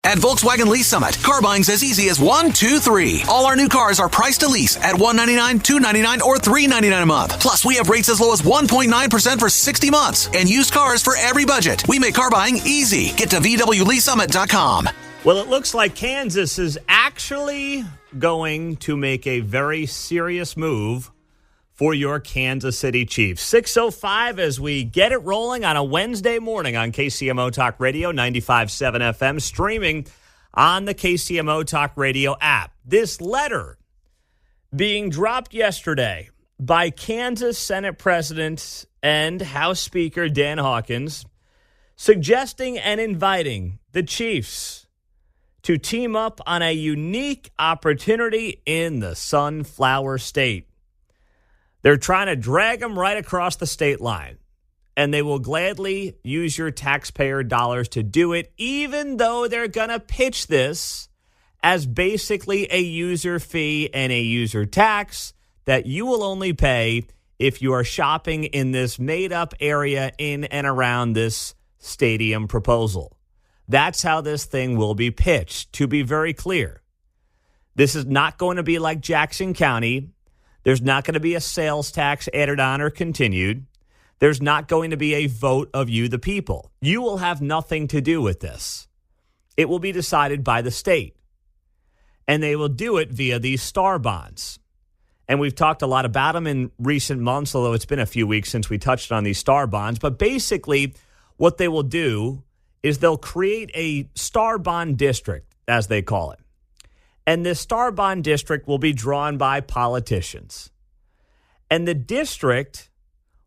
At Volkswagen Lease Summit, car buying's as easy as 1, 2, 3. All our new cars are priced to lease at $199, $299, or $399 a month. Plus, we have rates as low as 1.9% for 60 months and used cars for every budget. We make car buying easy. Get to VWLeaseSummit.com. Well, it looks like Kansas is actually going to make a very serious move for your Kansas City Chiefs. 6:05 as we get it rolling on a Wednesday morning on KCMO Talk Radio, 95.7 FM, streaming on the KCMO Talk Radio app. This letter being dropped yesterday by Kansas Senate President and House Speaker Dan Hawkins, suggesting and inviting the Chiefs to team up on a unique opportunity in the Sunflower State. They're trying to drag them right across the state line, and they will gladly use your taxpayer dollars to do it, even though they're going to pitch this as basically a user fee and a user tax that you will only pay if you are shopping in this made-up area in and around this stadium proposal. That's how this thing will be pitched, to be very clear. This is not going to be like Jackson County. There's not going to be a sales tax added on or continued. There's not going to be a vote of you, the people. You will have nothing to do with this. It will be decided by the state. And they will do it via these star bonds. And we've talked a lot about them in recent months, although it's been a few weeks since we touched on these star bonds. But basically, what they will do is they'll create a star bond district, as they call it. And this star bond district will be drawn by politicians. And the district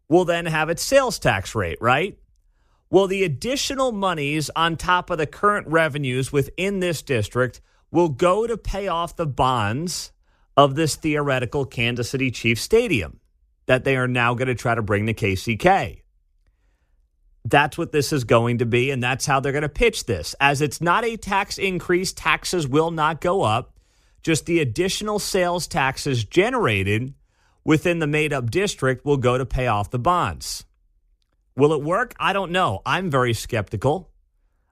will then have its sales tax rate, right? Well, the additional monies on top of the current revenues within this district will go to pay off the bonds of this theoretical Kansas City Chiefs stadium that they are now going to try to bring to KCK. That's what this is going to be, and that's how they're going to pitch this. As it's not a tax increase, taxes will not go up. Just the additional sales taxes generated within the made-up district will go to pay off the bonds. Will it work? I don't know. I'm very skeptical.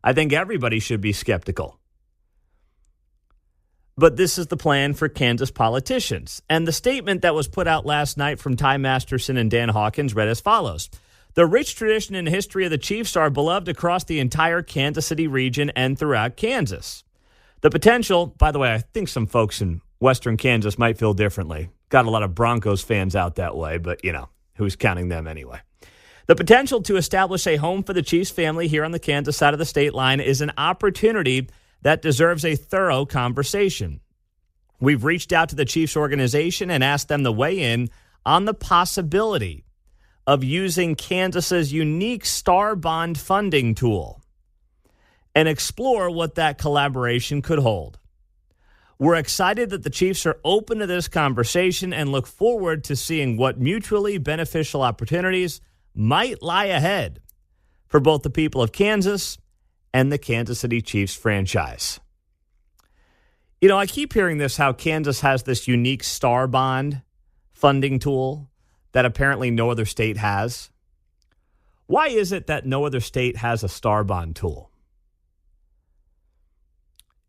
I think everybody should be skeptical. But this is the plan for Kansas politicians. And the statement that was put out last night from Ty Masterson and Dan Hawkins read as follows. The rich tradition and history of the Chiefs are beloved across the entire Kansas City region and throughout Kansas. The potential, by the way, I think some folks in western Kansas might feel differently. Got a lot of Broncos fans out that way, but, who's counting them anyway? The potential to establish a home for the Chiefs family here on the Kansas side of the state line is an opportunity that deserves a thorough conversation. We've reached out to the Chiefs organization and asked them to weigh in on the possibility of using Kansas's unique star bond funding tool and explore what that collaboration could hold. We're excited that the Chiefs are open to this conversation and look forward to seeing what mutually beneficial opportunities might lie ahead for both the people of Kansas and the Kansas City Chiefs franchise. I keep hearing this, how Kansas has this unique star bond funding tool that apparently no other state has. Why is it that no other state has a star bond tool?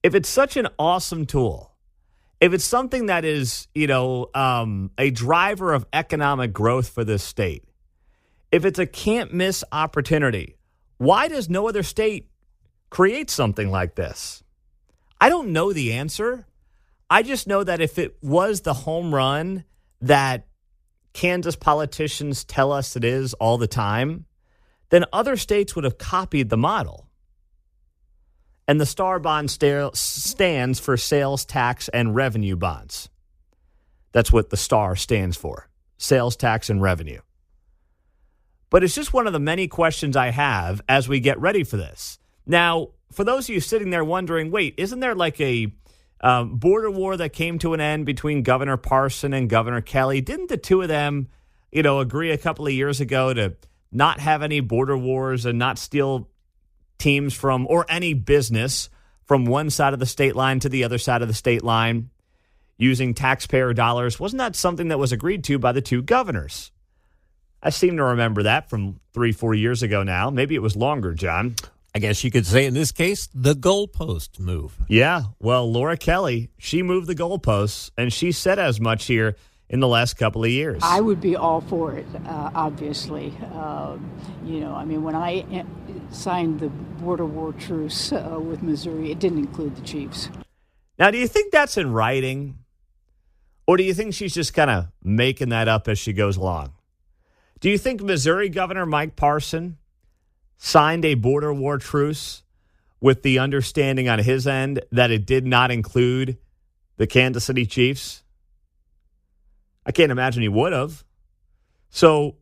If it's such an awesome tool, if it's something that is, a driver of economic growth for this state, if it's a can't-miss opportunity, why does no other state create something like this? I don't know the answer. I just know that if it was the home run that Kansas politicians tell us it is all the time, then other states would have copied the model. And the star bond stands for sales tax and revenue bonds. That's what the star stands for, sales tax and revenue. But it's just one of the many questions I have as we get ready for this. Now, for those of you sitting there wondering, wait, isn't there like a border war that came to an end between Governor Parson and Governor Kelly? Didn't the two of them, agree a couple of years ago to not have any border wars and not steal teams from, or any business from one side of the state line to the other side of the state line using taxpayer dollars? Wasn't that something that was agreed to by the two governors? I seem to remember that from 3-4 years ago now. Maybe it was longer, John. I guess you could say in this case, the goalpost move. Yeah, well, Laura Kelly, she moved the goalposts, and she said as much here in the last couple of years. I would be all for it, obviously. When I signed the border war truce with Missouri, it didn't include the Chiefs. Now, do you think that's in writing? Or do you think she's just kind of making that up as she goes along? Do you think Missouri Governor Mike Parson signed a border war truce with the understanding on his end that it did not include the Kansas City Chiefs? I can't imagine he would have. So,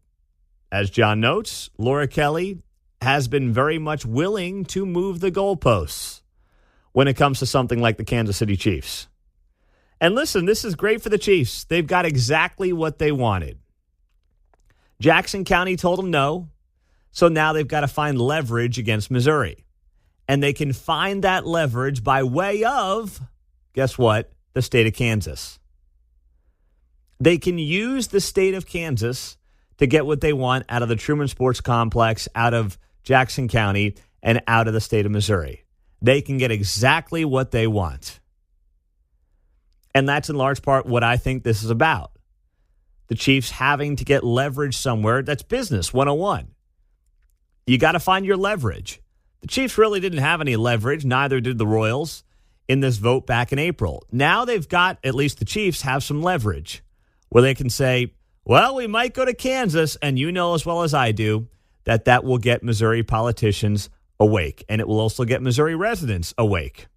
as John notes, Laura Kelly has been very much willing to move the goalposts when it comes to something like the Kansas City Chiefs. And listen, this is great for the Chiefs. They've got exactly what they wanted. Jackson County told them no, so now they've got to find leverage against Missouri. And they can find that leverage by way of, guess what, the state of Kansas. They can use the state of Kansas to get what they want out of the Truman Sports Complex, out of Jackson County, and out of the state of Missouri. They can get exactly what they want. And that's in large part what I think this is about. The Chiefs having to get leverage somewhere. That's business 101. You got to find your leverage. The Chiefs really didn't have any leverage. Neither did the Royals in this vote back in April. Now they've got, at least the Chiefs, have some leverage where they can say, well, we might go to Kansas, and you know as well as I do that that will get Missouri politicians awake, and it will also get Missouri residents awake.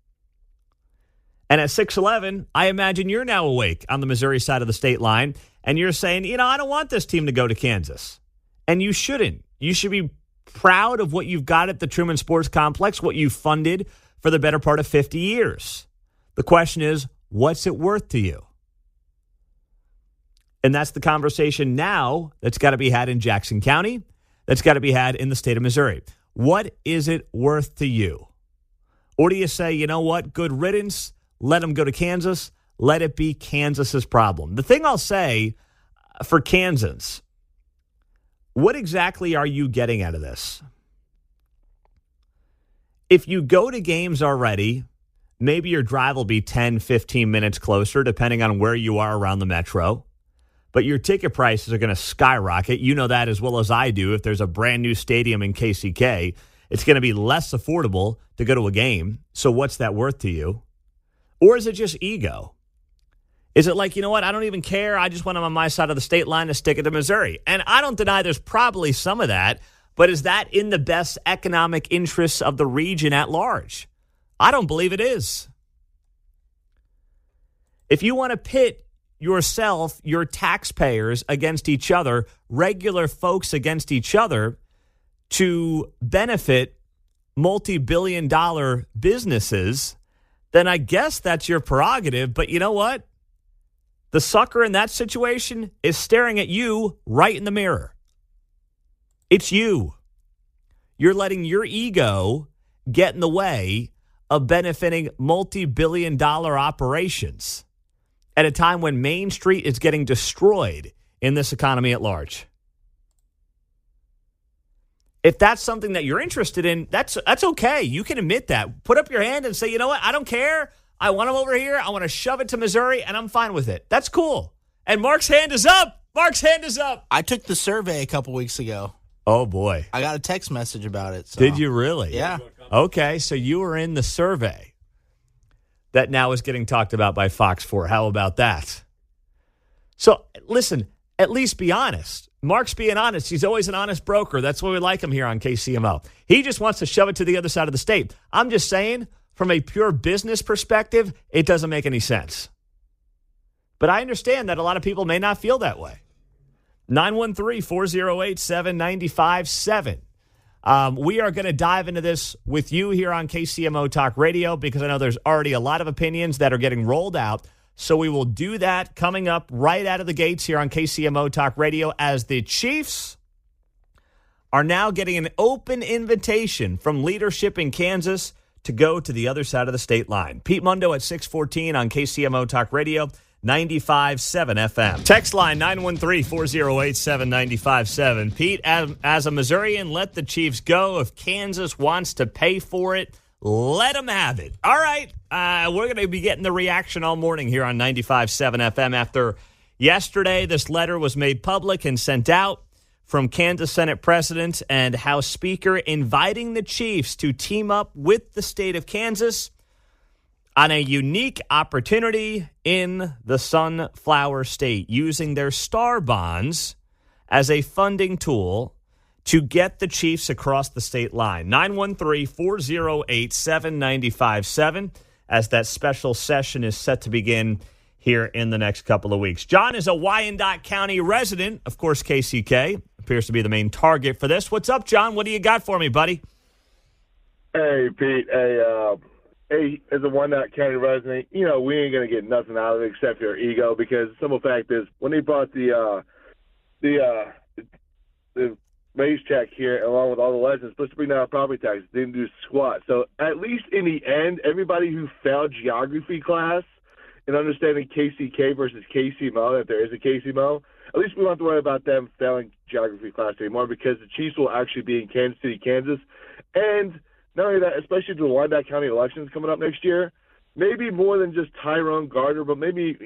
And at 6:11, I imagine you're now awake on the Missouri side of the state line, and you're saying, I don't want this team to go to Kansas. And you shouldn't. You should be proud of what you've got at the Truman Sports Complex, what you've funded for the better part of 50 years. The question is, what's it worth to you? And that's the conversation now that's got to be had in Jackson County, that's got to be had in the state of Missouri. What is it worth to you? Or do you say, you know what, good riddance, let them go to Kansas, let it be Kansas's problem? The thing I'll say for Kansans, what exactly are you getting out of this? If you go to games already, maybe your drive will be 10, 15 minutes closer, depending on where you are around the metro. But your ticket prices are going to skyrocket. You know that as well as I do. If there's a brand new stadium in KCK, it's going to be less affordable to go to a game. So what's that worth to you? Or is it just ego? Is it like, you know what, I don't even care. I just want them on my side of the state line to stick it to Missouri. And I don't deny there's probably some of that, but is that in the best economic interests of the region at large? I don't believe it is. If you want to pit yourself, your taxpayers against each other, regular folks against each other to benefit multi-billion-dollar businesses, then I guess that's your prerogative. But you know what? The sucker in that situation is staring at you right in the mirror. It's you. You're letting your ego get in the way of benefiting multi-billion-dollar operations at a time when Main Street is getting destroyed in this economy at large. If that's something that you're interested in, that's okay. You can admit that. Put up your hand and say, you know what? I don't care. I want them over here. I want to shove it to Missouri, and I'm fine with it. That's cool. And Mark's hand is up. Mark's hand is up. I took the survey a couple weeks ago. Oh, boy. I got a text message about it. So. Did you really? Yeah. Okay, so you were in the survey that now is getting talked about by Fox 4. How about that? So, listen, at least be honest. Mark's being honest. He's always an honest broker. That's why we like him here on KCMO. He just wants to shove it to the other side of the state. I'm just saying, from a pure business perspective, it doesn't make any sense. But I understand that a lot of people may not feel that way. 913-408-7957. We are going to dive into this with you here on KCMO Talk Radio because I know there's already a lot of opinions that are getting rolled out. So we will do that coming up right out of the gates here on KCMO Talk Radio as the Chiefs are now getting an open invitation from leadership in Kansas to go to the other side of the state line. Pete Mundo at 6:14 on KCMO Talk Radio. 95.7 FM. Text line 913-408-7957. Pete, as a Missourian, let the Chiefs go. If Kansas wants to pay for it, let them have it. All right. We're going to be getting the reaction all morning here on 95.7 FM after yesterday this letter was made public and sent out from Kansas Senate President and House Speaker inviting the Chiefs to team up with the state of Kansas on a unique opportunity in the Sunflower State, using their star bonds as a funding tool to get the Chiefs across the state line. 913-408-7957 as that special session is set to begin here in the next couple of weeks. John is a Wyandotte County resident. Of course, KCK appears to be the main target for this. What's up, John? What do you got for me, buddy? Hey, Pete. Hey, as a Wyandotte County resident, we ain't going to get nothing out of it except your ego, because the simple fact is when they brought the raise check here along with all the legends supposed to bring down property taxes, they didn't do squat. So at least in the end, everybody who failed geography class and understanding KCK versus KCMO, if there is a KCMO, at least we don't have to worry about them failing geography class anymore, because the Chiefs will actually be in Kansas City, Kansas. And not only that, especially to the Wyandotte County elections coming up next year, maybe more than just Tyrone Gardner, but maybe,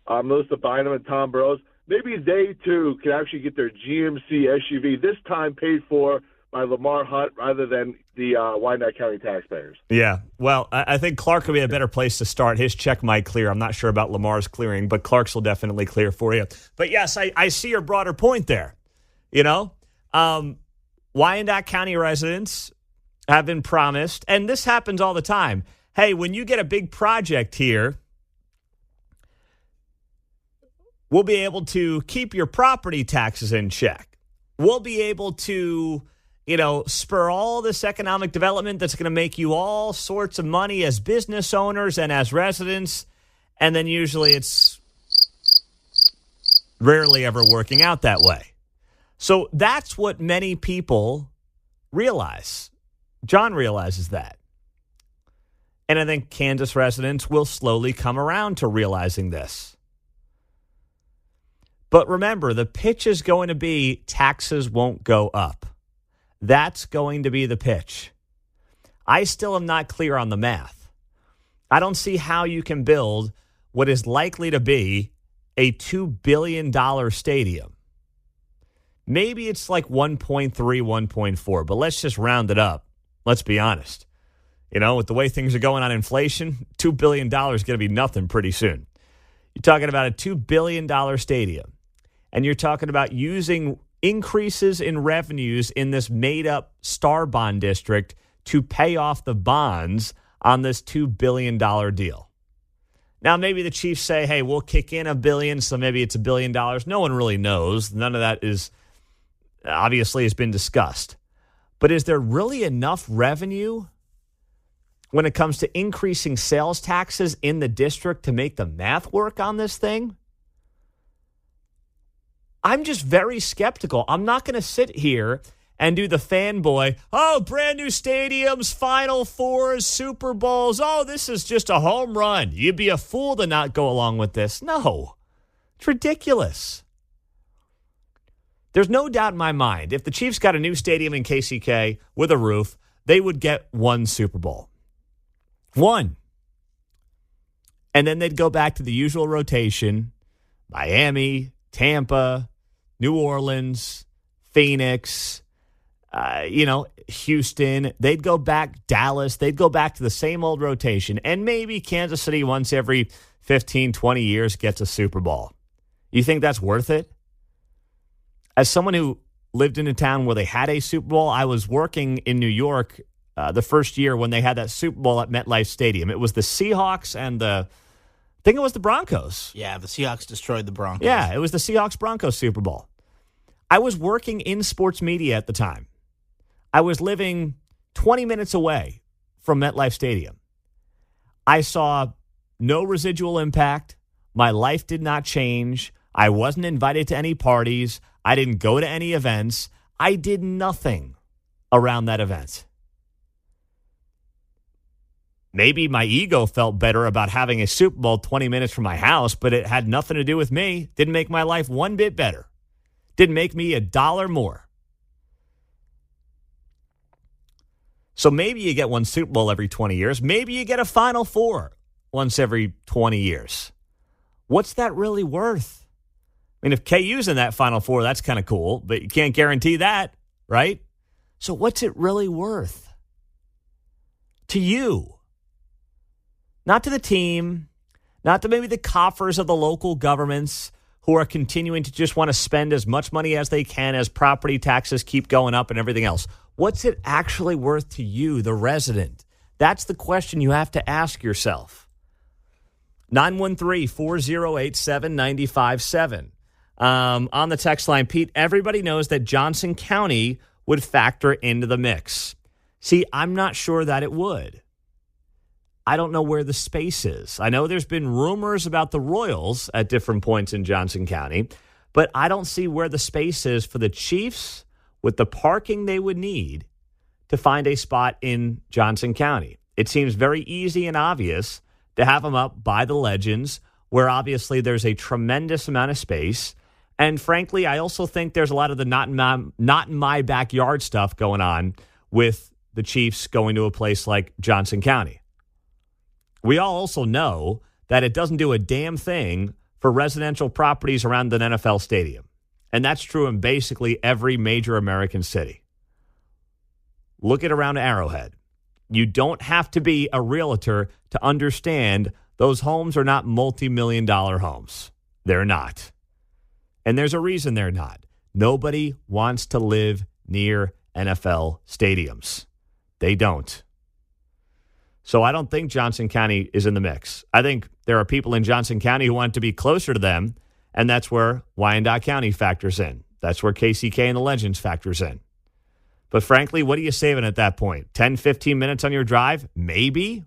Melissa Bynum and Tom Burrows, maybe they, too, can actually get their GMC SUV, this time paid for by Lamar Hunt rather than the Wyandotte County taxpayers. Yeah, well, I think Clark would be a better place to start. His check might clear. I'm not sure about Lamar's clearing, but Clark's will definitely clear for you. But, yes, I see your broader point there. Wyandotte County residents have been promised, and this happens all the time. Hey, when you get a big project here, we'll be able to keep your property taxes in check. We'll be able to, spur all this economic development that's going to make you all sorts of money as business owners and as residents. And then usually it's rarely ever working out that way. So that's what many people realize. John realizes that. And I think Kansas residents will slowly come around to realizing this. But remember, the pitch is going to be taxes won't go up. That's going to be the pitch. I still am not clear on the math. I don't see how you can build what is likely to be a $2 billion stadium. Maybe it's like 1.3, 1.4, but let's just round it up. Let's be honest. With the way things are going on inflation, $2 billion is going to be nothing pretty soon. You're talking about a $2 billion stadium, and you're talking about using increases in revenues in this made-up Star Bond district to pay off the bonds on this $2 billion deal. Now, maybe the Chiefs say, hey, we'll kick in $1 billion, so maybe it's $1 billion. No one really knows. None of that is obviously has been discussed. But is there really enough revenue when it comes to increasing sales taxes in the district to make the math work on this thing? I'm just very skeptical. I'm not going to sit here and do the fanboy, brand new stadiums, Final Fours, Super Bowls. This is just a home run. You'd be a fool to not go along with this. No, it's ridiculous. There's no doubt in my mind, if the Chiefs got a new stadium in KCK with a roof, they would get one Super Bowl. One. And then they'd go back to the usual rotation. Miami, Tampa, New Orleans, Phoenix, Houston. They'd go back, Dallas. They'd go back to the same old rotation. And maybe Kansas City once every 15, 20 years gets a Super Bowl. You think that's worth it? As someone who lived in a town where they had a Super Bowl, I was working in New York the first year when they had that Super Bowl at MetLife Stadium. It was the Seahawks and I think it was the Broncos. Yeah, the Seahawks destroyed the Broncos. Yeah, it was the Seahawks-Broncos Super Bowl. I was working in sports media at the time. I was living 20 minutes away from MetLife Stadium. I saw no residual impact. My life did not change. I wasn't invited to any parties. I didn't go to any events. I did nothing around that event. Maybe my ego felt better about having a Super Bowl 20 minutes from my house, but it had nothing to do with me. Didn't make my life one bit better. Didn't make me $1 more. So maybe you get one Super Bowl every 20 years. Maybe you get a Final Four once every 20 years. What's that really worth? I mean, if KU's in that Final Four, that's kind of cool, but you can't guarantee that, right? So what's it really worth to you? Not to the team, not to maybe the coffers of the local governments who are continuing to just want to spend as much money as they can as property taxes keep going up and everything else. What's it actually worth to you, the resident? That's the question you have to ask yourself. 913-408-7957. On the text line, Pete, everybody knows that Johnson County would factor into the mix. See, I'm not sure that it would. I don't know where the space is. I know there's been rumors about the Royals at different points in Johnson County, but I don't see where the space is for the Chiefs with the parking they would need to find a spot in Johnson County. It seems very easy and obvious to have them up by the Legends, where obviously there's a tremendous amount of space. And frankly, I also think there's a lot of the not in my backyard stuff going on with the Chiefs going to a place like Johnson County. We all also know that it doesn't do a damn thing for residential properties around an NFL stadium. And that's true in basically every major American city. Look at around Arrowhead. You don't have to be a realtor to understand those homes are not multi-million-dollar homes. They're not. And there's a reason they're not. Nobody wants to live near NFL stadiums. They don't. So I don't think Johnson County is in the mix. I think there are people in Johnson County who want to be closer to them, and that's where Wyandotte County factors in. That's where KCK and the Legends factors in. But frankly, what are you saving at that point? 10, 15 minutes on your drive? Maybe.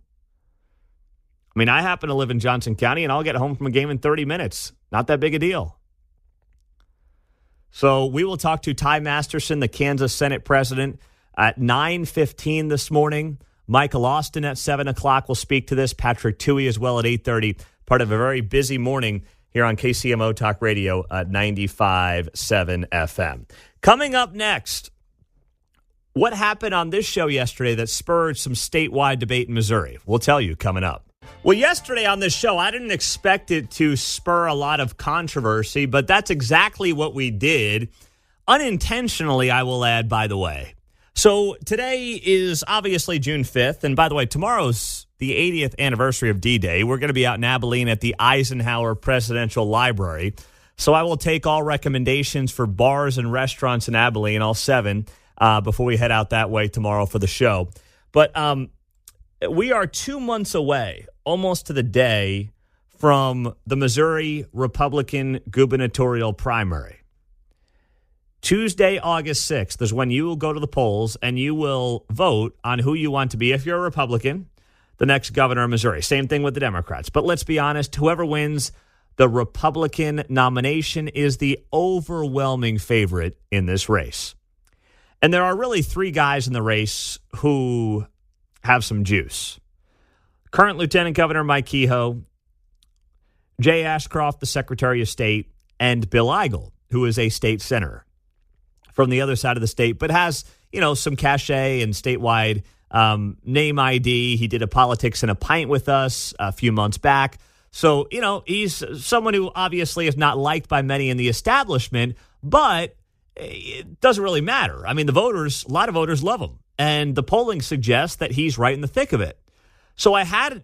I mean, I happen to live in Johnson County, and I'll get home from a game in 30 minutes. Not that big a deal. So we will talk to Ty Masterson, the Kansas Senate president, at 9:15 this morning. Michael Austin at 7 o'clock will speak to this. Patrick Tuohy as well at 8:30. Part of a very busy morning here on KCMO Talk Radio at 95.7 FM. Coming up next, what happened on this show yesterday that spurred some statewide debate in Missouri? We'll tell you coming up. Well, yesterday on this show, I didn't expect it to spur a lot of controversy, but that's exactly what we did. Unintentionally, I will add, by the way. So today is obviously June 5th, and by the way, tomorrow's the 80th anniversary of D-Day. We're going to be out in Abilene at the Eisenhower Presidential Library. So I will take all recommendations for bars and restaurants in Abilene, all 7, before we head out that way tomorrow for the show. But we are 2 months away, almost to the day, from the Missouri Republican gubernatorial primary. Tuesday, August 6th is when you will go to the polls and you will vote on who you want to be, if you're a Republican, the next governor of Missouri. Same thing with the Democrats. But let's be honest, whoever wins the Republican nomination is the overwhelming favorite in this race. And there are really 3 guys in the race who have some juice. Current Lieutenant Governor Mike Kehoe, Jay Ashcroft, the Secretary of State, and Bill Eigel, who is a state senator from the other side of the state, but has, some cachet and statewide name ID. He did a Politics in a Pint with us a few months back. So, he's someone who obviously is not liked by many in the establishment, but it doesn't really matter. I mean, a lot of voters love him, and the polling suggests that he's right in the thick of it. So I had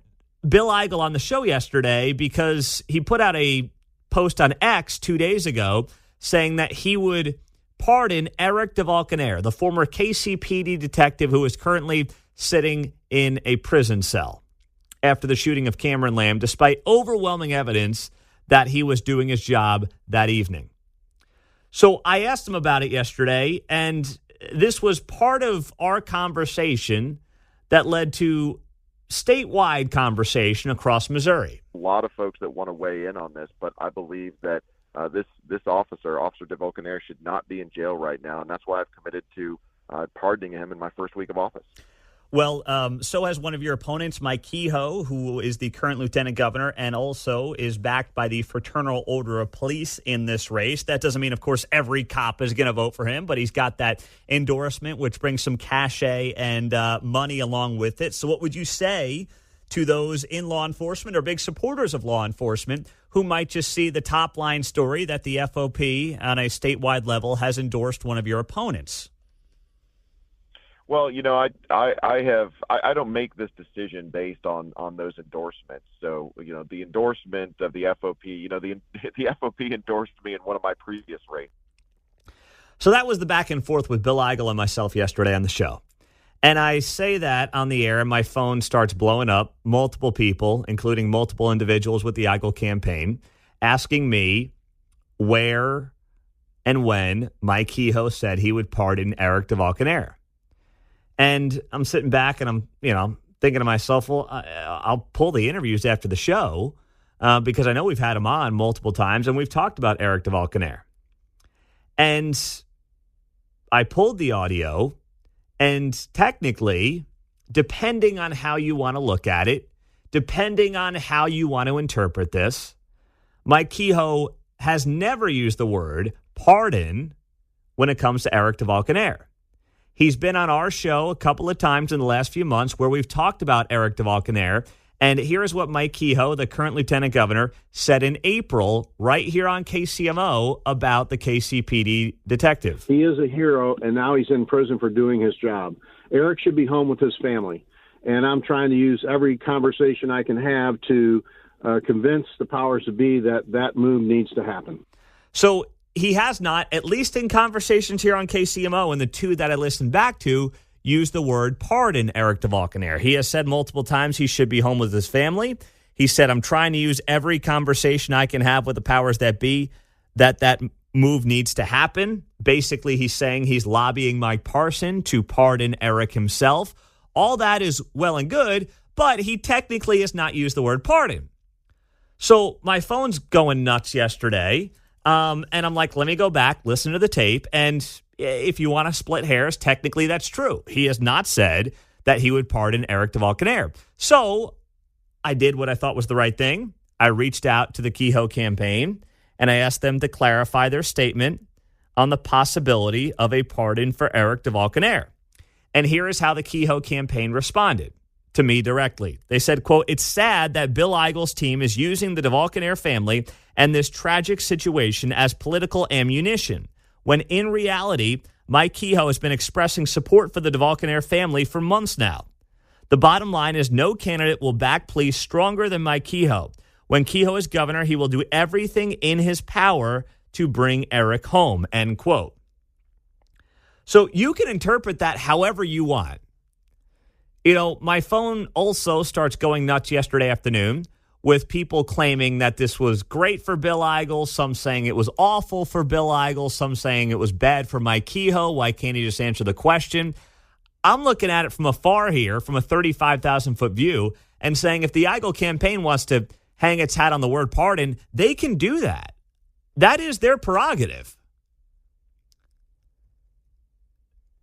Bill Eigel on the show yesterday because he put out a post on X 2 days ago saying that he would pardon Eric DeValconaire, the former KCPD detective who is currently sitting in a prison cell after the shooting of Cameron Lamb, despite overwhelming evidence that he was doing his job that evening. So I asked him about it yesterday, and this was part of our conversation that led to statewide conversation across Missouri. A lot of folks that want to weigh in on this, but I believe that this officer, Officer DeValconaire, should not be in jail right now, and that's why I've committed to pardoning him in my first week of office. Well, so has one of your opponents, Mike Kehoe, who is the current lieutenant governor and also is backed by the Fraternal Order of Police in this race. That doesn't mean, of course, every cop is going to vote for him, but he's got that endorsement, which brings some cachet and money along with it. So what would you say to those in law enforcement or big supporters of law enforcement who might just see the top line story that the FOP on a statewide level has endorsed one of your opponents? Well, I don't make this decision based on those endorsements. So, the endorsement of the FOP, the FOP endorsed me in one of my previous races. So that was the back and forth with Bill Eigel and myself yesterday on the show. And I say that on the air, and my phone starts blowing up. Multiple people, including multiple individuals with the Eigel campaign, asking me where and when Mike Kehoe said he would pardon Eric DeValcanaire. And I'm sitting back and I'm, thinking to myself, well, I'll pull the interviews after the show because I know we've had him on multiple times and we've talked about Eric DeValcanaire. And I pulled the audio. And technically, depending on how you want to look at it, depending on how you want to interpret this, Mike Kehoe has never used the word pardon when it comes to Eric DeValcanaire. He's been on our show a couple of times in the last few months where we've talked about Eric DeValcanaire. And here's what Mike Kehoe, the current lieutenant governor, said in April right here on KCMO about the KCPD detective. He is a hero, and now he's in prison for doing his job. Eric should be home with his family. And I'm trying to use every conversation I can have to convince the powers that be that move needs to happen. So he has not, at least in conversations here on KCMO and the two that I listened back to, use the word pardon Eric DeValcanaire. He has said multiple times he should be home with his family. He said, I'm trying to use every conversation I can have with the powers that be that move needs to happen. Basically, he's saying he's lobbying Mike Parson to pardon Eric himself. All that is well and good, but he technically has not used the word pardon. So my phone's going nuts yesterday, and I'm like, let me go back, listen to the tape, and if you want to split hairs, technically that's true. He has not said that he would pardon Eric DeValcanaire. So I did what I thought was the right thing. I reached out to the Kehoe campaign, and I asked them to clarify their statement on the possibility of a pardon for Eric DeValcanaire. And here is how the Kehoe campaign responded to me directly. They said, quote, it's sad that Bill Eigel's team is using the DeValcanaire family and this tragic situation as political ammunition, when in reality, Mike Kehoe has been expressing support for the DeValcanaire family for months now. The bottom line is no candidate will back police stronger than Mike Kehoe. When Kehoe is governor, he will do everything in his power to bring Eric home, end quote. So you can interpret that however you want. My phone also starts going nuts yesterday afternoon with people claiming that this was great for Bill Eigel, some saying it was awful for Bill Eigel, some saying it was bad for Mike Kehoe. Why can't he just answer the question? I'm looking at it from afar here, from a 35,000-foot view, and saying if the Eigel campaign wants to hang its hat on the word pardon, they can do that. That is their prerogative.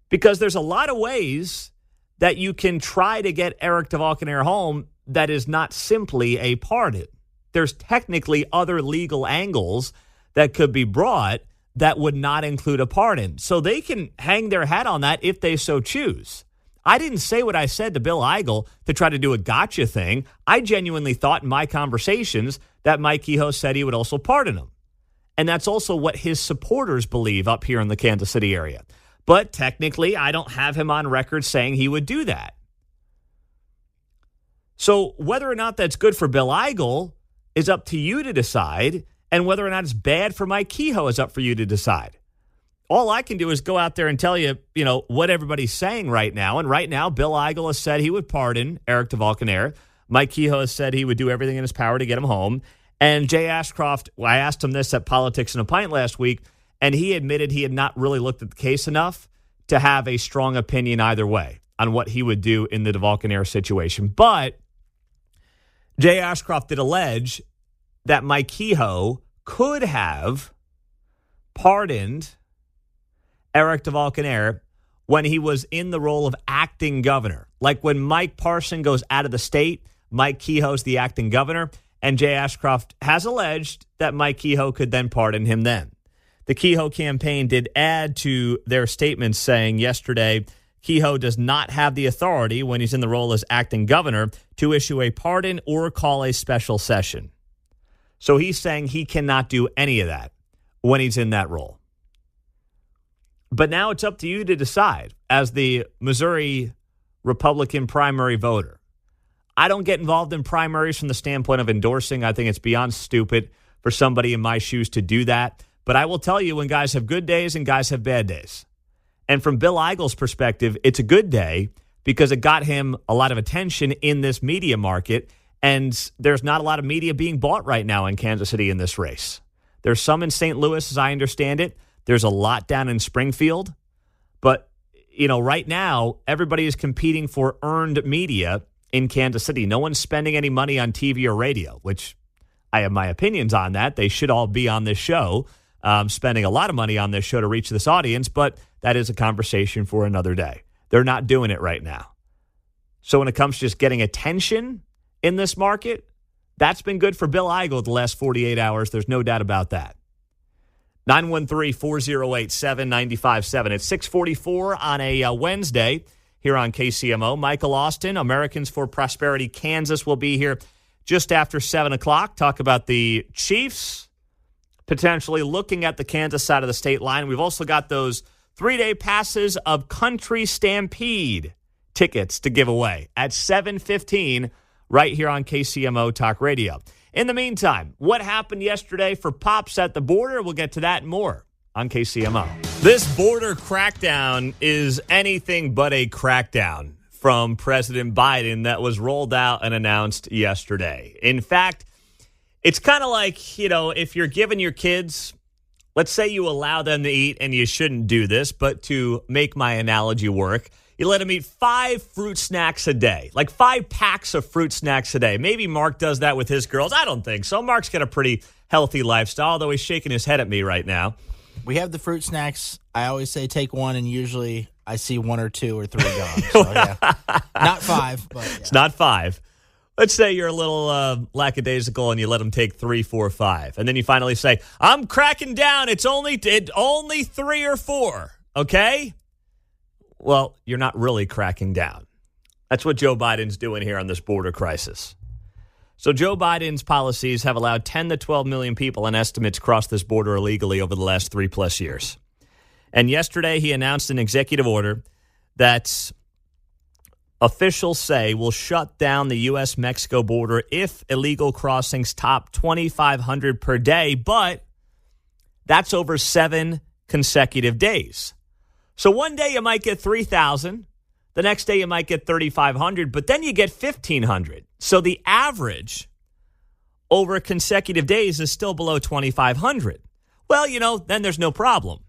Because there's a lot of ways that you can try to get Eric DeValcanaire home that is not simply a pardon. There's technically other legal angles that could be brought that would not include a pardon. So they can hang their hat on that if they so choose. I didn't say what I said to Bill Eigel to try to do a gotcha thing. I genuinely thought in my conversations that Mike Kehoe said he would also pardon him. And that's also what his supporters believe up here in the Kansas City area. But technically, I don't have him on record saying he would do that. So whether or not that's good for Bill Eigel is up to you to decide, and whether or not it's bad for Mike Kehoe is up for you to decide. All I can do is go out there and tell you, what everybody's saying right now. And right now, Bill Eigel has said he would pardon Eric DeValcanaire. Mike Kehoe has said he would do everything in his power to get him home. And Jay Ashcroft, I asked him this at Politics in a Pint last week, and he admitted he had not really looked at the case enough to have a strong opinion either way on what he would do in the DeValcanaire situation. But Jay Ashcroft did allege that Mike Kehoe could have pardoned Eric DeValcanaire when he was in the role of acting governor. Like when Mike Parson goes out of the state, Mike Kehoe's the acting governor, and Jay Ashcroft has alleged that Mike Kehoe could then pardon him then. The Kehoe campaign did add to their statement saying yesterday, Kehoe does not have the authority when he's in the role as acting governor to issue a pardon or call a special session. So he's saying he cannot do any of that when he's in that role. But now it's up to you to decide as the Missouri Republican primary voter. I don't get involved in primaries from the standpoint of endorsing. I think it's beyond stupid for somebody in my shoes to do that. But I will tell you when guys have good days and guys have bad days. And from Bill Eigel's perspective, it's a good day because it got him a lot of attention in this media market. And there's not a lot of media being bought right now in Kansas City in this race. There's some in St. Louis, as I understand it. There's a lot down in Springfield. But, right now, everybody is competing for earned media in Kansas City. No one's spending any money on TV or radio, which I have my opinions on that. They should all be on this show. Spending a lot of money on this show to reach this audience, but that is a conversation for another day. They're not doing it right now. So when it comes to just getting attention in this market, that's been good for Bill Eigel the last 48 hours. There's no doubt about that. 913-408-7957. It's 6:44 on a Wednesday here on KCMO. Michael Austin, Americans for Prosperity Kansas, will be here just after 7 o'clock. Talk about the Chiefs potentially looking at the Kansas side of the state line. We've also got those 3-day passes of Country Stampede tickets to give away at 7:15 right here on KCMO Talk Radio. In the meantime, what happened yesterday for Pops at the border? We'll get to that and more on KCMO. This border crackdown is anything but a crackdown from President Biden that was rolled out and announced yesterday. In fact, it's kind of like, if you're giving your kids, let's say you allow them to eat, and you shouldn't do this, but to make my analogy work, you let them eat 5 fruit snacks a day, like 5 packs of fruit snacks a day. Maybe Mark does that with his girls. I don't think so. Mark's got a pretty healthy lifestyle, although he's shaking his head at me right now. We have the fruit snacks. I always say take one, and usually I see 1 or 2 or 3 gone. So, yeah. Not 5, but yeah. It's not 5. Let's say you're a little lackadaisical and you let them take 3, 4, 5. And then you finally say, I'm cracking down. It's only 3 or 4. Okay? Well, you're not really cracking down. That's what Joe Biden's doing here on this border crisis. So Joe Biden's policies have allowed 10 to 12 million people in estimates cross this border illegally over the last 3+ years. And yesterday he announced an executive order that officials say will shut down the U.S.-Mexico border if illegal crossings top 2,500 per day, but that's over 7 consecutive days. So one day you might get 3,000, the next day you might get 3,500, but then you get 1,500. So the average over consecutive days is still below 2,500. Well, then there's no problem.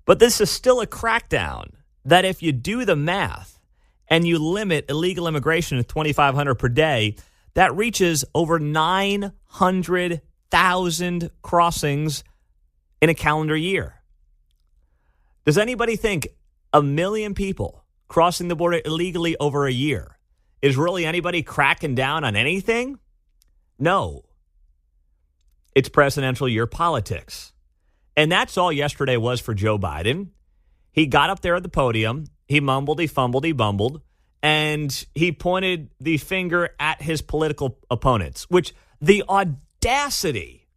But this is still a crackdown that if you do the math, and you limit illegal immigration to 2,500 per day, that reaches over 900,000 crossings in a calendar year. Does anybody think 1 million people crossing the border illegally over a year is really anybody cracking down on anything? No. It's presidential year politics. And that's all yesterday was for Joe Biden. He got up there at the podium. He mumbled, he fumbled, he bumbled, and he pointed the finger at his political opponents, which the audacity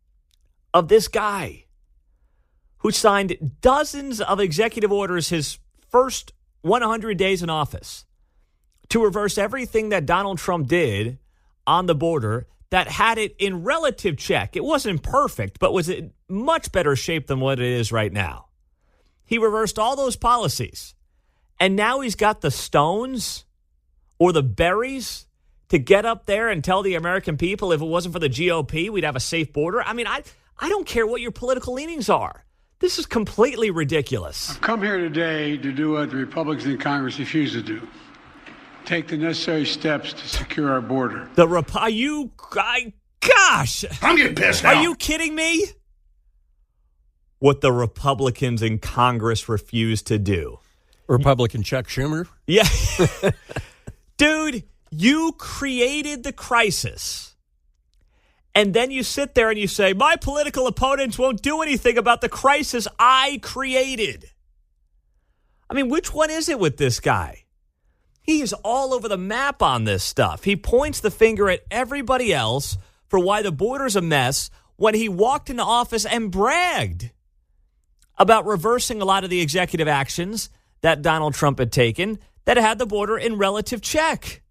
of this guy who signed dozens of executive orders his first 100 days in office to reverse everything that Donald Trump did on the border that had it in relative check. It wasn't perfect, but was in much better shape than what it is right now. He reversed all those policies. And now he's got the stones or the berries to get up there and tell the American people if it wasn't for the GOP, we'd have a safe border. I mean, I don't care what your political leanings are. This is completely ridiculous. I've come here today to do what the Republicans in Congress refuse to do. Take the necessary steps to secure our border. Gosh. I'm getting pissed now. Are you kidding me? What the Republicans in Congress refuse to do. Republican Chuck Schumer. Yeah. Dude, you created the crisis. And then you sit there and you say, my political opponents won't do anything about the crisis I created. I mean, which one is it with this guy? He is all over the map on this stuff. He points the finger at everybody else for why the border's a mess when he walked into office and bragged about reversing a lot of the executive actions that Donald Trump had taken that had the border in relative check.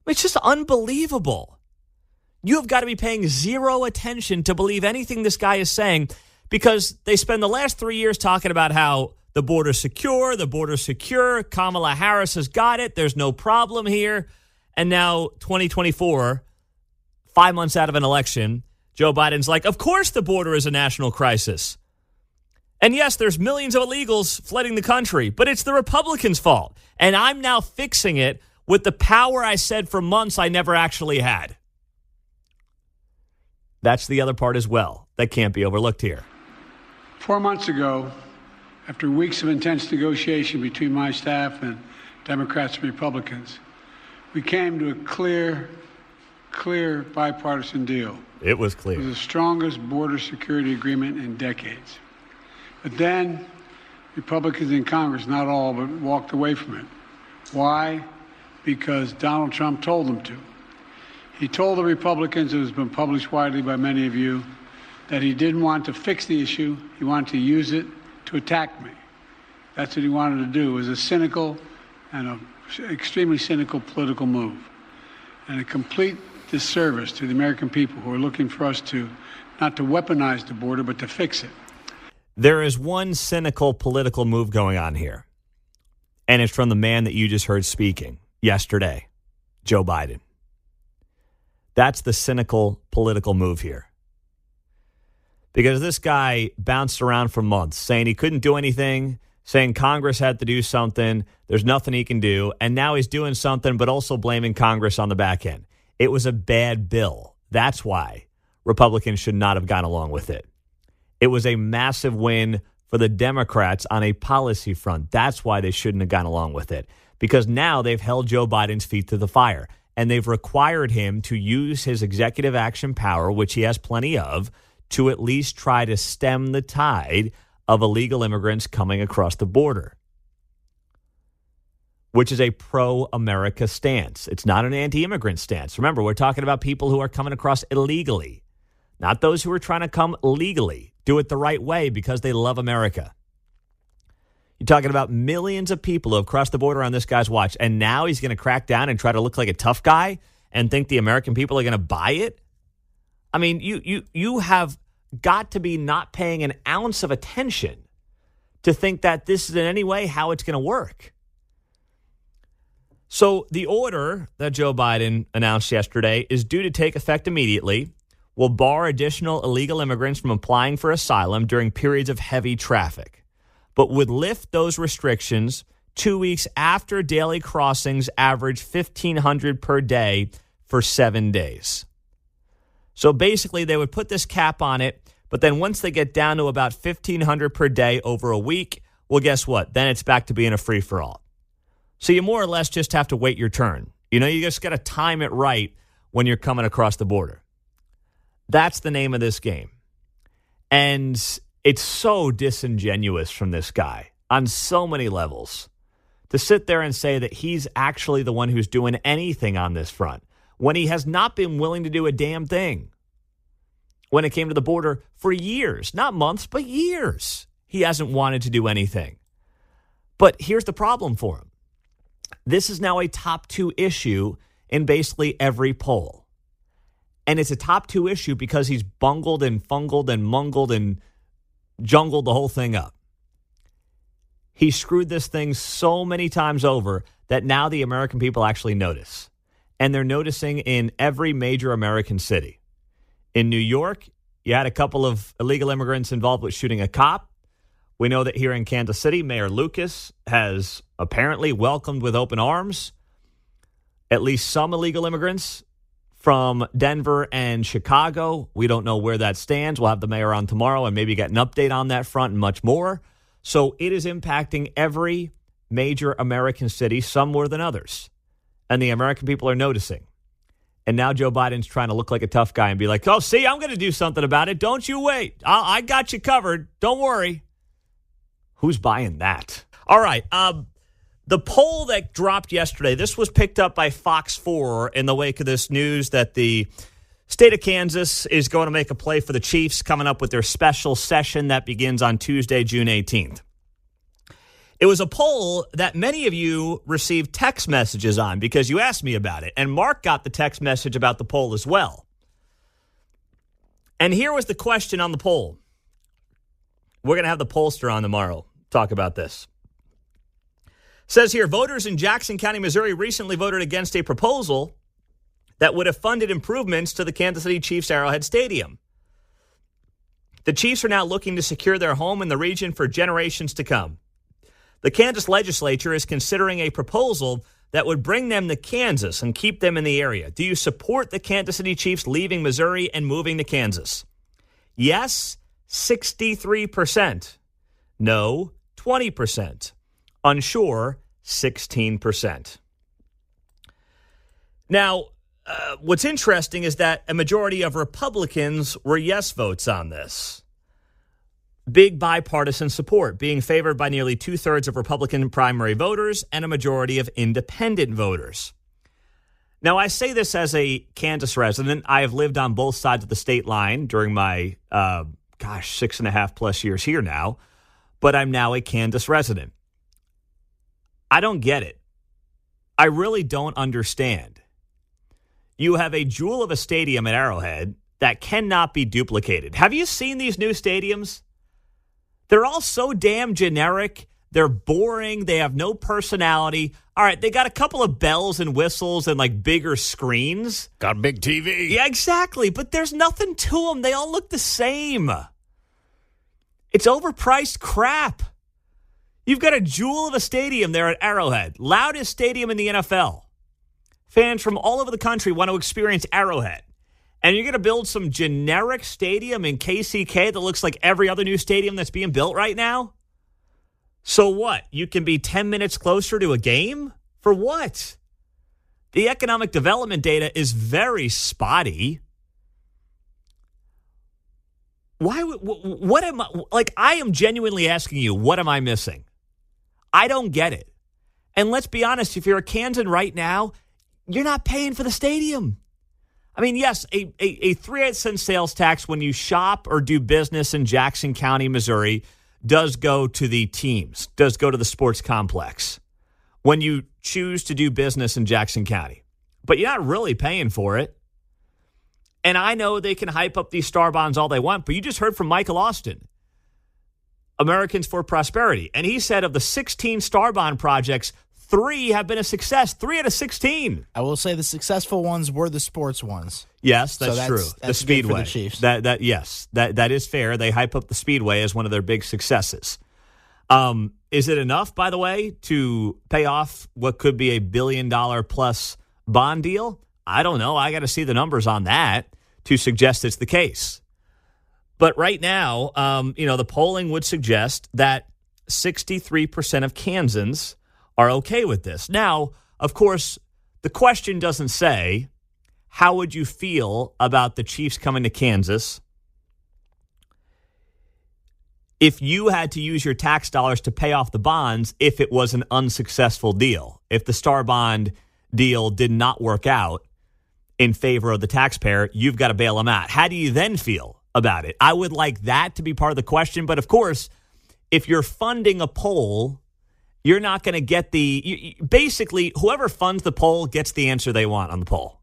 It's just unbelievable. You have got to be paying zero attention to believe anything this guy is saying because they spend the last 3 years talking about how the border's secure, Kamala Harris has got it, there's no problem here. And now 2024, 5 months out of an election, Joe Biden's like, of course the border is a national crisis. And yes, there's millions of illegals flooding the country, but it's the Republicans' fault. And I'm now fixing it with the power I said for months I never actually had. That's the other part as well that can't be overlooked here. 4 months ago, after weeks of intense negotiation between my staff and Democrats and Republicans, we came to a clear bipartisan deal. It was clear. It was the strongest border security agreement in decades. But then Republicans in Congress, not all, but walked away from it. Why? Because Donald Trump told them to. He told the Republicans, it has been published widely by many of you, that he didn't want to fix the issue. He wanted to use it to attack me. That's what he wanted to do. It was a cynical and an extremely cynical political move. And a complete disservice to the American people who are looking for us to not to weaponize the border, but to fix it. There is one cynical political move going on here, and it's from the man that you just heard speaking yesterday, Joe Biden. That's the cynical political move here. Because this guy bounced around for months saying he couldn't do anything, saying Congress had to do something, there's nothing he can do, and now he's doing something but also blaming Congress on the back end. It was a bad bill. That's why Republicans should not have gone along with it. It was a massive win for the Democrats on a policy front. That's why they shouldn't have gone along with it. Because now they've held Joe Biden's feet to the fire. And they've required him to use his executive action power, which he has plenty of, to at least try to stem the tide of illegal immigrants coming across the border. Which is a pro-America stance. It's not an anti-immigrant stance. Remember, we're talking about people who are coming across illegally. Not those who are trying to come legally. Do it the right way because they love America. You're talking about millions of people who have crossed the border on this guy's watch, and now he's going to crack down and try to look like a tough guy and think the American people are going to buy it? I mean, you have got to be not paying an ounce of attention to think that this is in any way how it's going to work. So the order that Joe Biden announced yesterday is due to take effect immediately, will bar additional illegal immigrants from applying for asylum during periods of heavy traffic, but would lift those restrictions 2 weeks after daily crossings average 1,500 per day for 7 days. So basically, they would put this cap on it, but then once they get down to about 1,500 per day over a week, well, guess what? Then it's back to being a free-for-all. So you more or less just have to wait your turn. You know, you just got to time it right when you're coming across the border. That's the name of this game. And it's so disingenuous from this guy on so many levels to sit there and say that he's actually the one who's doing anything on this front when he has not been willing to do a damn thing. When it came to the border for years, not months, but years, he hasn't wanted to do anything. But here's the problem for him. This is now a top 2 issue in basically every poll. And it's a top 2 issue because he's bungled and fungled and mungled and jungled the whole thing up. He screwed this thing so many times over that now the American people actually notice. And they're noticing in every major American city. In New York, you had a couple of illegal immigrants involved with shooting a cop. We know that here in Kansas City, Mayor Lucas has apparently welcomed with open arms at least some illegal immigrants from Denver and Chicago. We don't know where that stands. We'll have the mayor on tomorrow and maybe get an update on that front and much more. So it is impacting every major American city, some more than others. And the American people are noticing. And now Joe Biden's trying to look like a tough guy and be like, oh, see, I'm going to do something about it. Don't you wait. I got you covered. Don't worry. Who's buying that? All right. The poll that dropped yesterday, this was picked up by Fox 4 in the wake of this news that the state of Kansas is going to make a play for the Chiefs coming up with their special session that begins on Tuesday, June 18th. It was a poll that many of you received text messages on because you asked me about it. And Mark got the text message about the poll as well. And here was the question on the poll. We're going to have the pollster on tomorrow talk about this. Says here, voters in Jackson County, Missouri recently voted against a proposal that would have funded improvements to the Kansas City Chiefs Arrowhead Stadium. The Chiefs are now looking to secure their home in the region for generations to come. The Kansas legislature is considering a proposal that would bring them to Kansas and keep them in the area. Do you support the Kansas City Chiefs leaving Missouri and moving to Kansas? Yes, 63%. No, 20%. Unsure, 16%. Now, what's interesting is that a majority of Republicans were yes votes on this. Big bipartisan support, being favored by nearly 2/3 of Republican primary voters and a majority of independent voters. Now, I say this as a Kansas resident. I have lived on both sides of the state line during my, 6.5+ years here now, but I'm now a Kansas resident. I don't get it. I really don't understand. You have a jewel of a stadium at Arrowhead that cannot be duplicated. Have you seen these new stadiums? They're all so damn generic. They're boring. They have no personality. All right, they got a couple of bells and whistles and like bigger screens. Got a big TV. Yeah, exactly. But there's nothing to them. They all look the same. It's overpriced crap. You've got a jewel of a stadium there at Arrowhead, loudest stadium in the NFL. Fans from all over the country want to experience Arrowhead. And you're going to build some generic stadium in KCK that looks like every other new stadium that's being built right now? So what? You can be 10 minutes closer to a game? For what? The economic development data is very spotty. What am I, like, I am genuinely asking you, what am I missing? I don't get it. And let's be honest, if you're a Kansan right now, you're not paying for the stadium. I mean, yes, a 3.8-cent sales tax when you shop or do business in Jackson County, Missouri, does go to the teams, does go to the sports complex when you choose to do business in Jackson County. But you're not really paying for it. And I know they can hype up these star bonds all they want, but you just heard from Michael Austin, Americans for Prosperity. And he said of the 16 star bond projects, 3 have been a success. 3 out of 16. I will say the successful ones were the sports ones. Yes, that's true. That's the Speedway. good for the Chiefs. That is fair. They hype up the Speedway as one of their big successes. Is it enough, by the way, to pay off what could be a $1 billion plus bond deal? I don't know. I got to see the numbers on that to suggest it's the case. But right now, the polling would suggest that 63% of Kansans are okay with this. Now, of course, the question doesn't say, how would you feel about the Chiefs coming to Kansas if you had to use your tax dollars to pay off the bonds if it was an unsuccessful deal, if the star bond deal did not work out in favor of the taxpayer, you've got to bail them out. How do you then feel about it? I would like that to be part of the question. But, of course, if you're funding a poll, you're not going to get basically, whoever funds the poll gets the answer they want on the poll.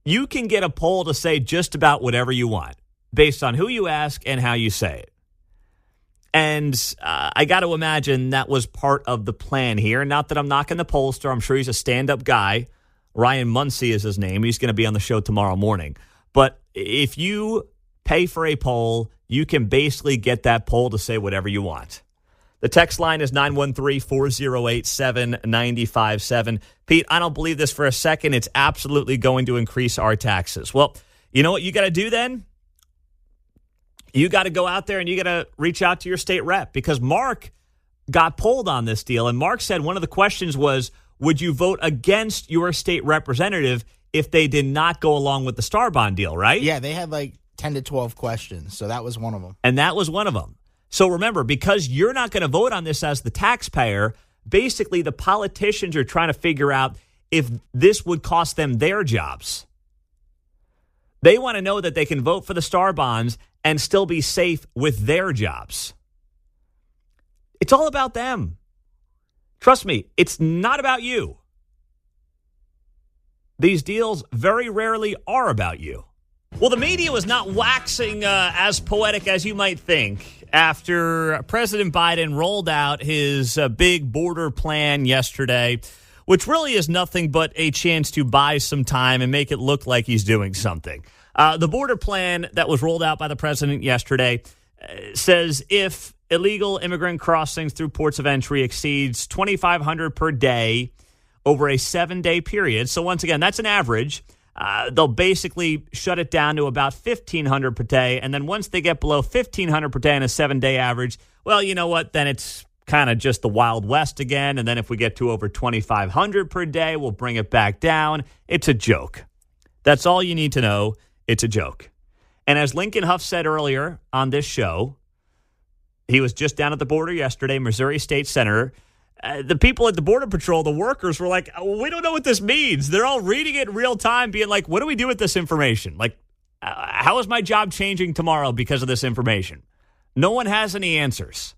You can get a poll to say just about whatever you want based on who you ask and how you say it. And I got to imagine that was part of the plan here. Not that I'm knocking the pollster. I'm sure he's a stand-up guy. Ryan Muncie is his name. He's going to be on the show tomorrow morning. But if you pay for a poll, you can basically get that poll to say whatever you want. The text line is 913-408-7957. Pete, I don't believe this for a second. It's absolutely going to increase our taxes. Well, you know what you got to do then? You got to go out there and you got to reach out to your state rep because Mark got polled on this deal, and Mark said one of the questions was, would you vote against your state representative if they did not go along with the Star Bond deal, right? Yeah, they had like 10 to 12 questions, so that was one of them. And that was one of them. So remember, because you're not going to vote on this as the taxpayer, basically the politicians are trying to figure out if this would cost them their jobs. They want to know that they can vote for the Star Bonds and still be safe with their jobs. It's all about them. Trust me, it's not about you. These deals very rarely are about you. Well, the media was not waxing as poetic as you might think after President Biden rolled out his big border plan yesterday, which really is nothing but a chance to buy some time and make it look like he's doing something. The border plan that was rolled out by the president yesterday says if illegal immigrant crossings through ports of entry exceeds 2,500 per day over a 7-day period. So once again, that's an average. They'll basically shut it down to about 1,500 per day. And then once they get below 1,500 per day on a 7-day average, well, you know what? Then it's kind of just the Wild West again. And then if we get to over 2,500 per day, we'll bring it back down. It's a joke. That's all you need to know. It's a joke. And as Lincoln Huff said earlier on this show, he was just down at the border yesterday, Missouri State Senator. The people at the Border Patrol, the workers, were like, we don't know what this means. They're all reading it in real time, being like, what do we do with this information? Like, how is my job changing tomorrow because of this information? No one has any answers.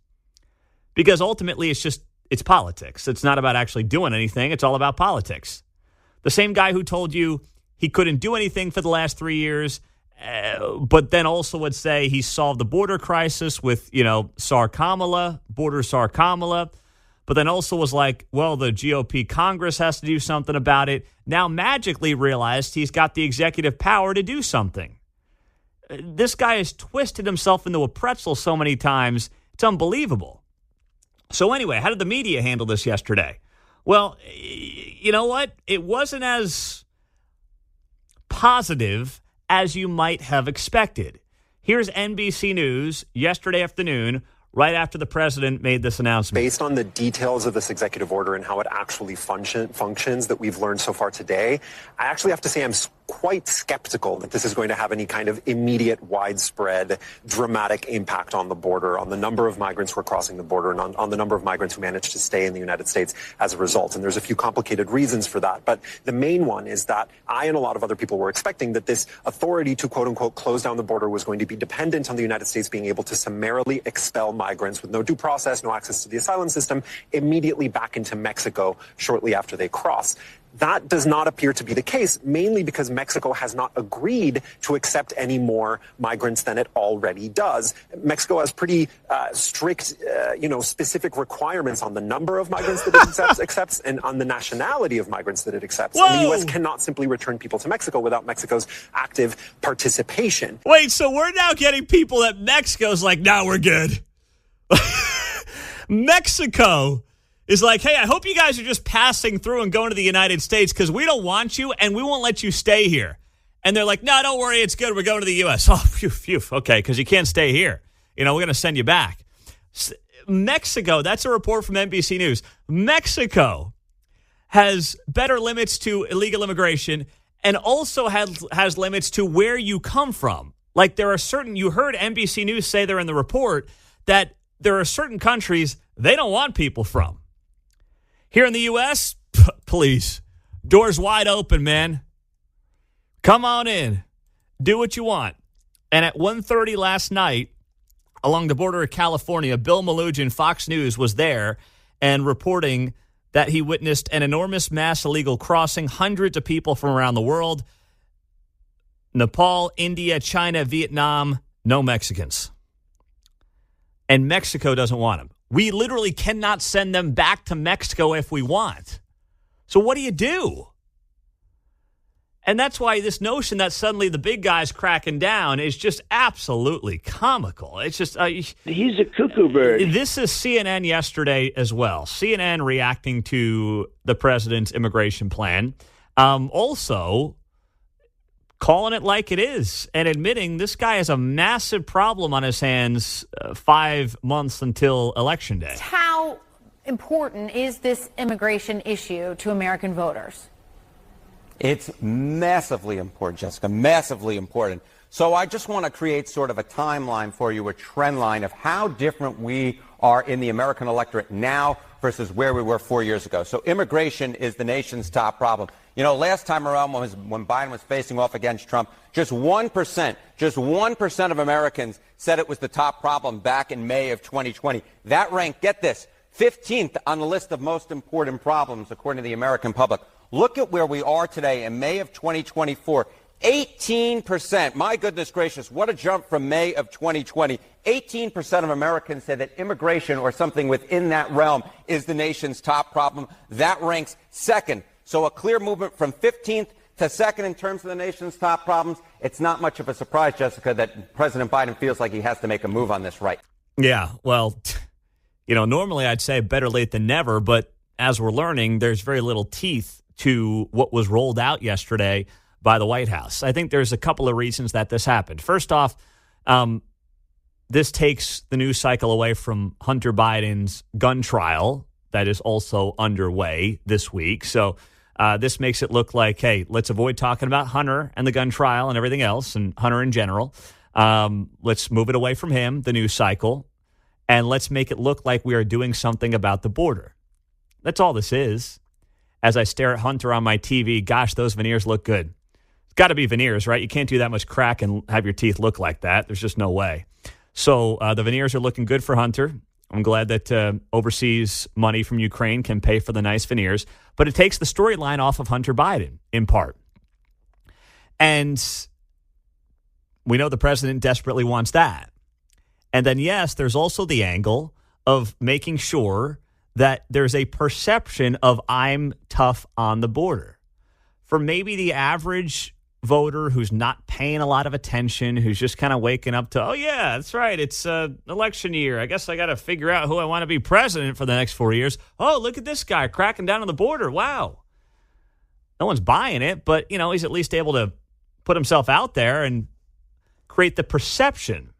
Because ultimately, it's politics. It's not about actually doing anything. It's all about politics. The same guy who told you he couldn't do anything for the last 3 years, but then also would say he solved the border crisis with, SAR Kamala, border SAR Kamala, but then also was like, well, the GOP Congress has to do something about it. Now magically realized he's got the executive power to do something. This guy has twisted himself into a pretzel so many times, it's unbelievable. So anyway, how did the media handle this yesterday? Well, you know what? It wasn't as positive as you might have expected. Here's NBC News yesterday afternoon, right after the president made this announcement. Based on the details of this executive order and how it actually functions that we've learned so far today, I actually have to say I'm quite skeptical that this is going to have any kind of immediate, widespread, dramatic impact on the border, on the number of migrants who are crossing the border, and on the number of migrants who manage to stay in the United States as a result. And there's a few complicated reasons for that. But the main one is that I and a lot of other people were expecting that this authority to, quote unquote, close down the border was going to be dependent on the United States being able to summarily expel migrants with no due process, no access to the asylum system, immediately back into Mexico shortly after they cross. That does not appear to be the case, mainly because Mexico has not agreed to accept any more migrants than it already does. Mexico has pretty strict, specific requirements on the number of migrants that it accepts and on the nationality of migrants that it accepts. Whoa. And the U.S. cannot simply return people to Mexico without Mexico's active participation. Wait, so we're now getting people that Mexico's like, nah, we're good. Mexico is like, hey, I hope you guys are just passing through and going to the United States because we don't want you and we won't let you stay here. And they're like, no, don't worry, it's good. We're going to the U.S. Oh, phew. Okay, because you can't stay here. We're going to send you back. Mexico, that's a report from NBC News. Mexico has better limits to illegal immigration and also has limits to where you come from. Like there are certain, you heard NBC News say there in the report that there are certain countries they don't want people from. Here in the U.S., please, doors wide open, man. Come on in. Do what you want. And at 1:30 last night, along the border of California, Bill Melugin, Fox News, was there and reporting that he witnessed an enormous mass illegal crossing, hundreds of people from around the world. Nepal, India, China, Vietnam, no Mexicans. And Mexico doesn't want them. We literally cannot send them back to Mexico if we want. So what do you do? And that's why this notion that suddenly the big guy's cracking down is just absolutely comical. It's just... he's a cuckoo bird. This is CNN yesterday as well. CNN reacting to the president's immigration plan. Also calling it like it is and admitting this guy has a massive problem on his hands 5 months until Election Day. How important is this immigration issue to American voters? It's massively important, Jessica, massively important. So I just want to create sort of a timeline for you, a trend line of how different we are in the American electorate now versus where we were 4 years ago. So immigration is the nation's top problem. You know, last time around when Biden was facing off against Trump, just 1% of Americans said it was the top problem back in May of 2020. That ranked, get this, 15th on the list of most important problems, according to the American public. Look at where we are today in May of 2024. 18%. My goodness gracious, what a jump from May of 2020. 18% of Americans say that immigration or something within that realm is the nation's top problem. That ranks second. So a clear movement from 15th to second in terms of the nation's top problems. It's not much of a surprise, Jessica, that President Biden feels like he has to make a move on this right. Yeah, well, you know, normally I'd say better late than never, but as we're learning, there's very little teeth to what was rolled out yesterday by the White House. I think there's a couple of reasons that this happened. First off, this takes the news cycle away from Hunter Biden's gun trial that is also underway this week. So this makes it look like, hey, let's avoid talking about Hunter and the gun trial and everything else and Hunter in general. Let's move it away from him, the news cycle, and let's make it look like we are doing something about the border. That's all this is. As I stare at Hunter on my TV, gosh, those veneers look good. It's got to be veneers, right? You can't do that much crack and have your teeth look like that. There's just no way. So the veneers are looking good for Hunter. I'm glad that overseas money from Ukraine can pay for the nice veneers. But it takes the storyline off of Hunter Biden, in part. And we know the president desperately wants that. And then, yes, there's also the angle of making sure that there's a perception of I'm tough on the border. For maybe the average voter who's not paying a lot of attention, who's just kind of waking up to, oh, yeah, that's right, it's election year. I guess I got to figure out who I want to be president for the next 4 years. Oh, look at this guy cracking down on the border. Wow. No one's buying it, but, you know, he's at least able to put himself out there and create the perception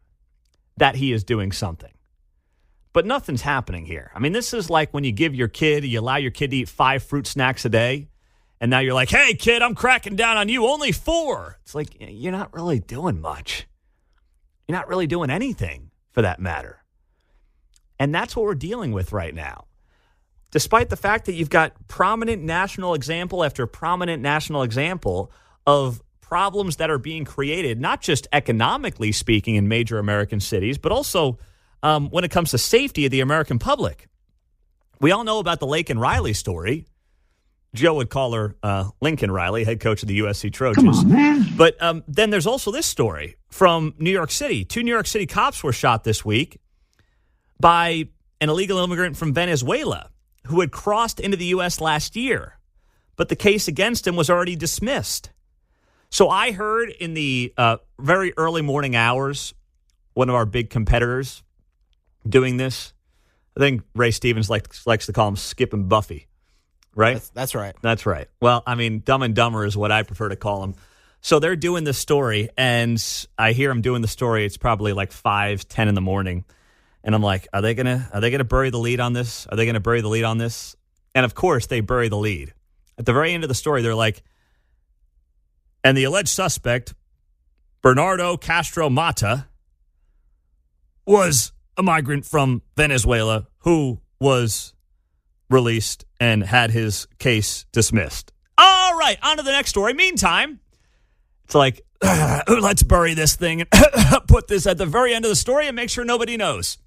that he is doing something. But nothing's happening here. I mean, this is like when you allow your kid to eat 5 fruit snacks a day, and now you're like, hey, kid, I'm cracking down on you, only 4. It's like, you're not really doing much. You're not really doing anything, for that matter. And that's what we're dealing with right now. Despite the fact that you've got prominent national example after prominent national example of problems that are being created, not just economically speaking in major American cities, but also when it comes to safety of the American public. We all know about the Laken Riley story. Joe would call her Lincoln Riley, head coach of the USC Trojans. Come on, man. But then there's also this story from New York City. 2 New York City cops were shot this week by an illegal immigrant from Venezuela who had crossed into the U.S. last year. But the case against him was already dismissed. So I heard in the very early morning hours, one of our big competitors doing this. I think Ray Stevens likes to call him Skip and Buffy, right? That's right. That's right. Well, I mean, Dumb and Dumber is what I prefer to call them. So they're doing this story, and I hear them doing the story. It's probably like 5:10 in the morning, and I'm like, are they gonna bury the lead on this? Are they gonna bury the lead on this? And of course, they bury the lead. At the very end of the story, they're like, and the alleged suspect, Bernardo Castro Mata, was a migrant from Venezuela who was released and had his case dismissed. All right, on to the next story. Meantime, it's like, let's bury this thing and put this at the very end of the story and make sure nobody knows.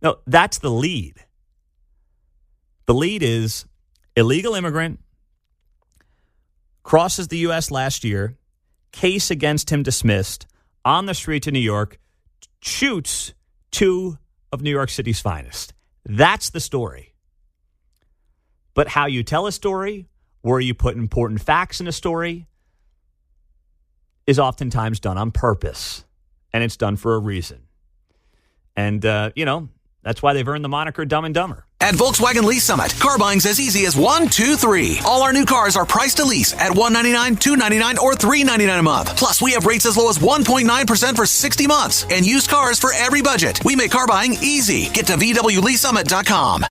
No, that's the lead. The lead is illegal immigrant, crosses the U.S. last year, case against him dismissed, on the streets of New York, shoots 2 of New York City's finest. That's the story. But how you tell a story, where you put important facts in a story, is oftentimes done on purpose. And it's done for a reason. And, that's why they've earned the moniker Dumb and Dumber. At Volkswagen Lease Summit, car buying's as easy as 1, 2, 3. All our new cars are priced to lease at $199, $299, or $399 a month. Plus, we have rates as low as 1.9% for 60 months. And used cars for every budget. We make car buying easy. Get to VWLeaseSummit.com.